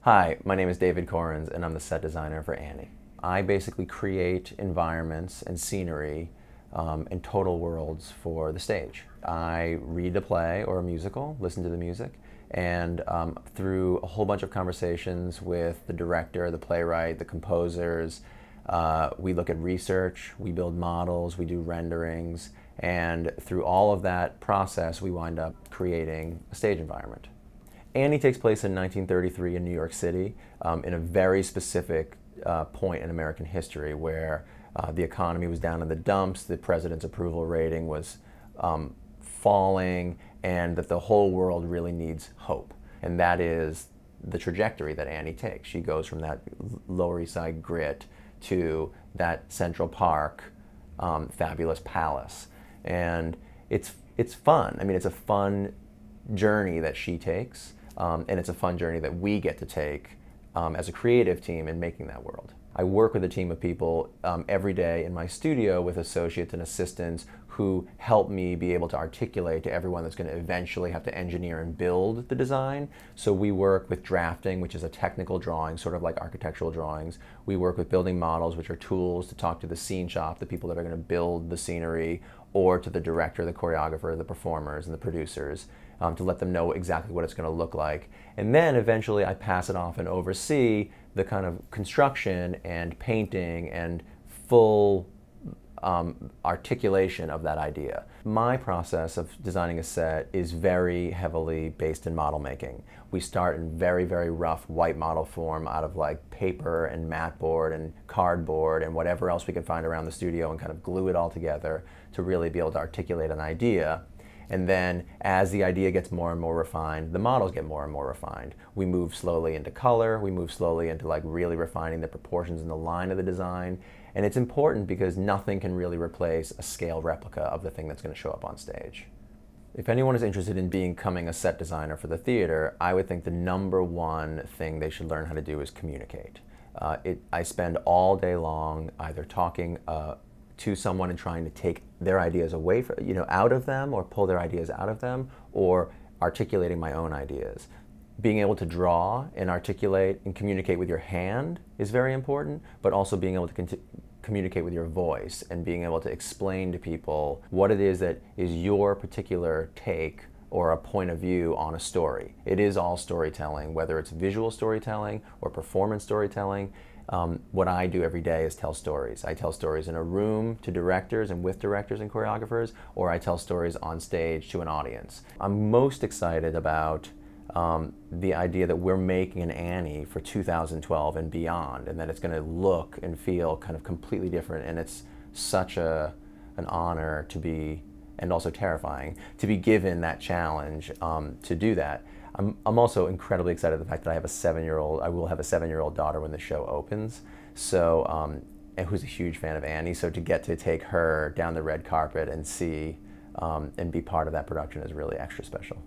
Hi, my name is David Korins and I'm the set designer for Annie. I basically create environments and scenery and total worlds for the stage. I read a play or a musical, listen to the music, and through a whole bunch of conversations with the director, the playwright, the composers, we look at research, we build models, we do renderings, and through all of that process we wind up creating a stage environment. Annie takes place in 1933 in New York City, in a very specific point in American history where the economy was down in the dumps, the president's approval rating was falling, and that the whole world really needs hope. And that is the trajectory that Annie takes. She goes from that Lower East Side grit to that Central Park fabulous palace. And it's fun. I mean, it's a fun journey that she takes. And it's a fun journey that we get to take as a creative team in making that world. I work with a team of people every day in my studio with associates and assistants who help me be able to articulate to everyone that's going to eventually have to engineer and build the design. So we work with drafting, which is a technical drawing, sort of like architectural drawings. We work with building models, which are tools to talk to the scene shop, the people that are going to build the scenery, or to the director, the choreographer, the performers, and the producers, to let them know exactly what it's going to look like. And then eventually I pass it off and oversee the kind of construction and painting and full articulation of that idea. My process of designing a set is very heavily based in model making. We start in very, very rough white model form out of like paper and mat board and cardboard and whatever else we can find around the studio, and kind of glue it all together to really be able to articulate an idea. And then as the idea gets more and more refined, the models get more and more refined. We move slowly into color, we move slowly into like really refining the proportions and the line of the design. And it's important because nothing can really replace a scale replica of the thing that's going to show up on stage. If anyone is interested in becoming a set designer for the theater, I would think the #1 thing they should learn how to do is communicate. I spend all day long either talking to someone and trying to take their ideas away from, out of them, or pull their ideas out of them, or articulating my own ideas. Being able to draw and articulate and communicate with your hand is very important, but also being able to communicate with your voice and being able to explain to people what it is that is your particular take or a point of view on a story. It is all storytelling, whether it's visual storytelling or performance storytelling. What I do every day is tell stories. I tell stories in a room to directors and with directors and choreographers, or I tell stories on stage to an audience. I'm most excited about the idea that we're making an Annie for 2012 and beyond, and that it's going to look and feel kind of completely different. And it's such an honor to be, and also terrifying, to be given that challenge to do that. I'm also incredibly excited the fact that I have a 7-year-old, I will have a 7-year-old daughter when the show opens, so, and who's a huge fan of Annie, so to get to take her down the red carpet and see and be part of that production is really extra special.